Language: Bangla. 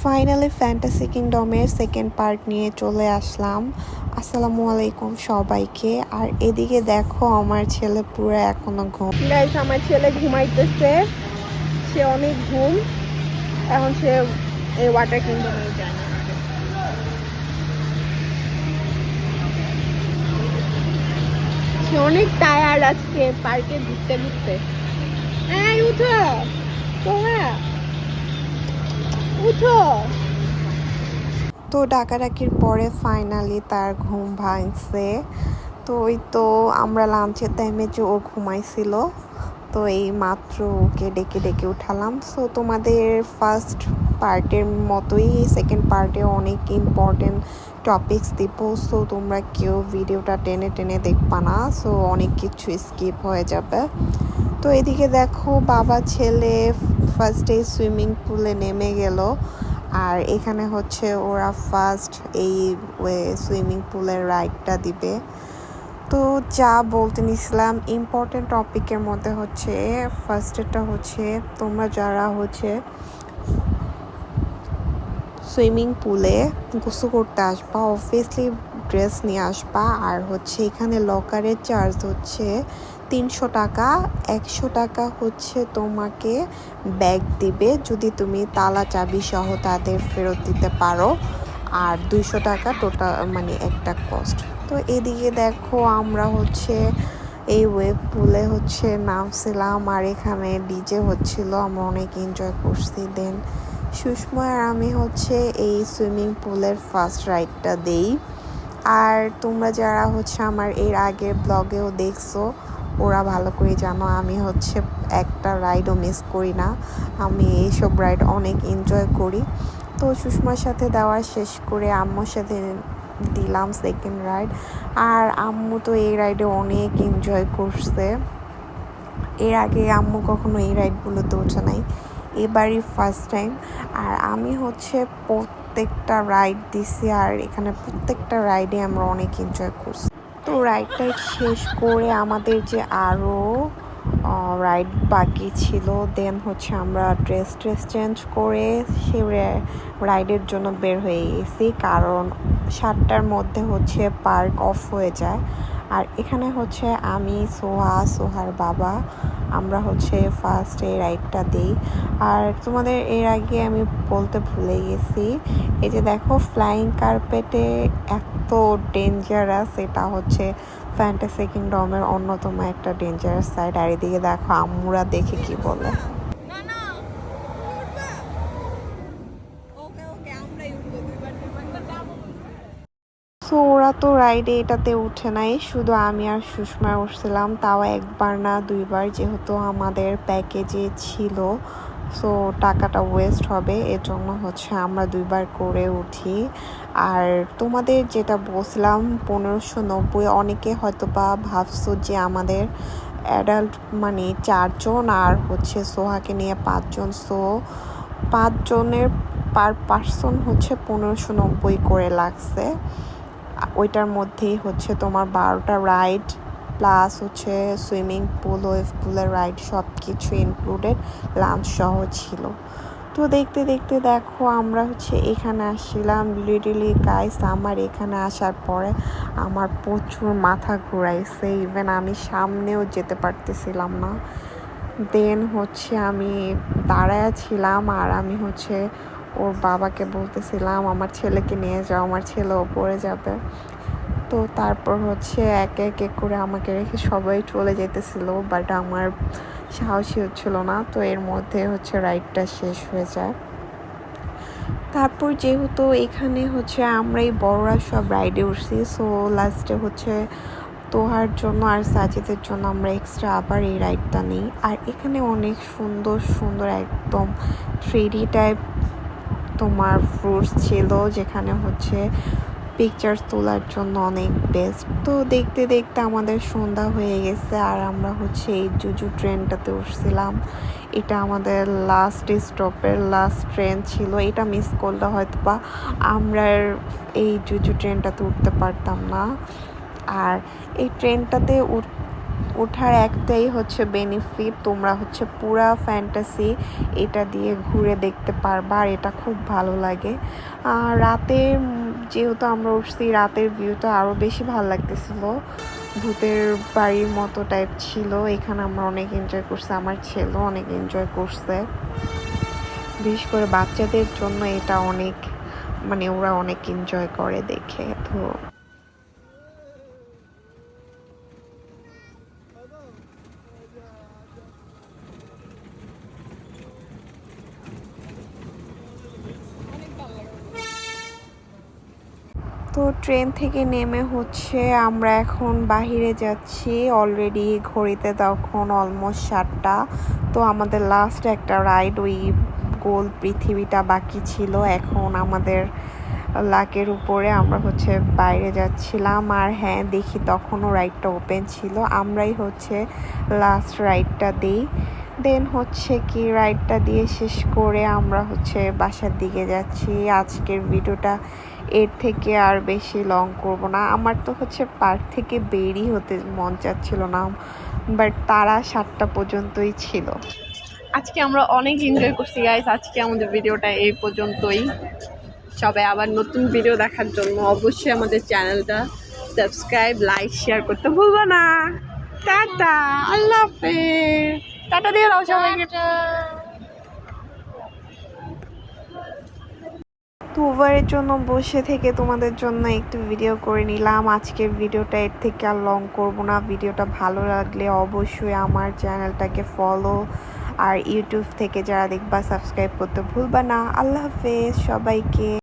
ফাইনালি ফ্যান্টাসি কিংডমের সেকেন্ড পার্ট নিয়ে চলে আসলাম। আসসালামু আলাইকুম সবাইকে। আর এদিকে দেখো আমার ছেলে পুরো এখনো ঘুম। গাইস, আমার ছেলে ঘুমাইতেছে, সে অনেক ঘুম। এখন সে এই ওয়াটার কিংডমে যায়। সে অনেক টায়ার্ড আজকে পার্কে ঘুরতে ঘুরতে। এই উঠো তোমরা, উঠো। তো ডাকাডাকির পরে ফাইনালি তার ঘুম ভাঙছে। তো ওই তো আমরা লাঞ্চের টাইমে যে ও ঘুমাইছিল, তো এই মাত্র ওকে ডেকে ডেকে উঠালাম। সো তোমাদের ফার্স্ট পার্টের মতোই সেকেন্ড পার্টে অনেক ইম্পর্টেন্ট টপিকস দিব। সো তোমরা কেউ ভিডিওটা টেনে টেনে দেখবা না, সো অনেক কিছু স্কিপ হয়ে যাবে। তো এদিকে দেখো বাবা ছেলে ফার্স্টে সুইমিং পুলে নেমে গেল। আর এখানে হচ্ছে ওরা ফার্স্ট এই সুইমিং পুলের রাইডটা দিবে। তো যা বলতে নিছিলাম ইম্পর্টেন্ট টপিকের মধ্যে হচ্ছে ফার্স্টেরটা হচ্ছে তোমরা যারা হচ্ছে সুইমিং পুলে গোসল করতে আসবা অবভিয়াসলি ড্রেস নিয়ে আসবা। আর হচ্ছে এখানে লকারের চার্জ হচ্ছে 300 টাকা। 100 টাকা হচ্ছে তোমাকে ব্যাগ দিবে যদি তুমি তালা চাবি সহ তাদের ফেরত দিতে পারো। আর 200 টাকা টোটাল মানে একটা কস্ট। তো এদিকে দেখো আমরা হচ্ছে এই ওয়েভ পুলে হচ্ছে নামছিলাম আর এখানে ডিজে হচ্ছিল, আমরা অনেক এনজয় করছি। দেন সুষমা আর আমি হচ্ছে এই সুইমিং পুলের ফার্স্ট রাইডটা দেই। আর তোমরা যারা হচ্ছে আমার এর আগের ব্লগেও দেখছো ওরা ভালো করে জানো আমি হচ্ছে একটা রাইডও মিস করি না, আমি এইসব রাইড অনেক এনজয় করি। তো সুষমার সাথে দেওয়া শেষ করে আম্মুর সাথে দিলাম সেকেন্ড রাইড। আর আম্মু তো এই রাইডে অনেক এনজয় করছে। এর আগে আম্মু কখনো এই রাইডগুলোতে ওঠে নাই, এবারই ফার্স্ট টাইম। আর আমি হচ্ছে প্রত্যেকটা রাইড দিছি আর এখানে প্রত্যেকটা রাইডে আমরা অনেক এনজয় করছি। তো রাইডটা শেষ করে আমাদের যে আরও রাইড বাকি ছিল, দেন হচ্ছে আমরা ড্রেস চেঞ্জ করে সে রাইডের জন্য বের হয়ে গেছি, কারণ 7টার মধ্যে হচ্ছে পার্ক অফ হয়ে যায়। আর এখানে হচ্ছে আমি সোহার বাবা আমরা হচ্ছে ফার্স্ট এই রাইডটা দিই। আর তোমাদের এর আগে আমি বলতে ভুলে গেছি, এই যে দেখো ফ্লাইং কার্পেটে এত ডেঞ্জারাস, এটা হচ্ছে ফ্যান্টাসি কিংডমের অন্যতম একটা ডেঞ্জারাস সাইড। আর এদিকে দেখো আম্মুরা দেখে কি বলে। সো ওরা তো রাইডে এটাতে উঠে নাই, শুধু আমি আর সুষমা উঠছিলাম, তাও একবার না দুইবার, যেহেতু আমাদের প্যাকেজে ছিল। সো টাকাটা ওয়েস্ট হবে, এর জন্য হচ্ছে আমরা দুইবার করে উঠি। আর তোমাদের যেটা বলছিলাম 1590, অনেকে হয়তো বা ভাবছো যে আমাদের অ্যাডাল্ট মানে 4 জন আর হচ্ছে সোহাকে নিয়ে 5 জন। সো 5 জনের পার পার্সন হচ্ছে 1590 করে লাগছে। ওইটার মধ্যেই হচ্ছে তোমার 12টা রাইড প্লাস হচ্ছে সুইমিং পুল ওয়েভ পুলের রাইড সব কিছু ইনক্লুডেড, লাঞ্চ সহ ছিল। তো দেখতে দেখতে দেখো আমরা হচ্ছে এখানে আসছিলাম। লিটারলি গাইস আমার এখানে আসার পরে আমার প্রচুর মাথা ঘুরাইছে, ইভেন আমি সামনেও যেতে পারতেছিলাম না। দেন হচ্ছে আমি দাঁড়ায় ছিলাম আর আমি হচ্ছে ওর বাবাকে বলতেছিলাম আমার ছেলেকে নিয়ে যাও, আমার ছেলেও পড়ে যাবে। তো তারপর হচ্ছে এক এক করে আমাকে রেখে সবাই চলে যেতেছিল, বাট আমার সাহসী হচ্ছিল না। তো এর মধ্যে হচ্ছে রাইডটা শেষ হয়ে যায়। তারপর যেহেতু এখানে হচ্ছে আমরাই বড়রা সব রাইডে উঠছি, সো লাস্টে হচ্ছে তোহার জন্য আর সাজিদের জন্য আমরা এক্সট্রা আবার এই রাইডটা নিই। আর এখানে অনেক সুন্দর সুন্দর একদম 3D টাইপ তোমার ফ্রুটস ছিল, যেখানে হচ্ছে পিকচার তোলার জন্য অনেক বেস্ট। তো দেখতে দেখতে আমাদের সন্ধ্যা হয়ে গেছে আর আমরা হচ্ছে এই জুজু ট্রেনটাতে উঠছিলাম। এটা আমাদের লাস্ট স্টপের লাস্ট ট্রেন ছিল, এটা মিস করলে হয়তো বা আমরা এই জুজু ট্রেনটাতে উঠতে পারতাম না। আর এই ট্রেনটাতে ওঠার একটাই হচ্ছে বেনিফিট, তোমরা হচ্ছে পুরা ফ্যান্টাসি এটা দিয়ে ঘুরে দেখতে পারবা, আর এটা খুব ভালো লাগে। রাতের যেহেতু আমরা উঠছি, রাতের ভিউটা আরও বেশি ভালো লাগতেছিল, ভূতের বাড়ির মতো টাইপ ছিল। এখানে আমরা অনেক এনজয় করছি, আমার ছেলেও অনেক এনজয় করছে। বিশেষ করে বাচ্চাদের জন্য এটা অনেক, মানে ওরা অনেক এনজয় করে দেখে। তো ট্রেন থেকে নেমে হচ্ছে আমরা এখন বাহিরে যাচ্ছি। অলরেডি ঘড়িতে তখন অলমোস্ট 7টা। তো আমাদের লাস্ট একটা রাইড, ওই গোল পৃথিবীটা বাকি ছিল। এখন আমাদের লাকের উপরে আমরা হচ্ছে বাইরে যাচ্ছিলাম, আর হ্যাঁ দেখি তখনও রাইডটা ওপেন ছিল, আমরাই হচ্ছে লাস্ট রাইডটা দিই। দেন হচ্ছে কি রাইডটা দিয়ে শেষ করে আমরা হচ্ছে বাসার দিকে যাচ্ছি। আজকের ভিডিওটা এর থেকে আর বেশি লং করব না। আমার তো হচ্ছে পার্ক থেকে বেরই হতে মন চাচ্ছিল না, বাট তারা 7টা পর্যন্তই ছিল। আজকে আমরা অনেক এনজয় করছি গাইস। আজকে আমাদের ভিডিওটা এই পর্যন্তই। সবাই আবার নতুন ভিডিও দেখার জন্য অবশ্যই আমাদের চ্যানেলটা সাবস্ক্রাইব, লাইক, শেয়ার করতে ভুলবা না। টাটা, আল্লাহ হাফেজ। টাটা দিয়ে দাও সবাইকে। তো ওভারের জন্য বসে থেকে তোমাদের জন্য একটু ভিডিও করে নিলাম। আজকের ভিডিওটা এর থেকে আর লং করব না। ভিডিওটা ভালো লাগলে অবশ্যই আমার চ্যানেলটাকে ফলো, আর ইউটিউব থেকে যারা দেখবা সাবস্ক্রাইব করতে ভুলবা না। আল্লাহ হাফেজ সবাইকে।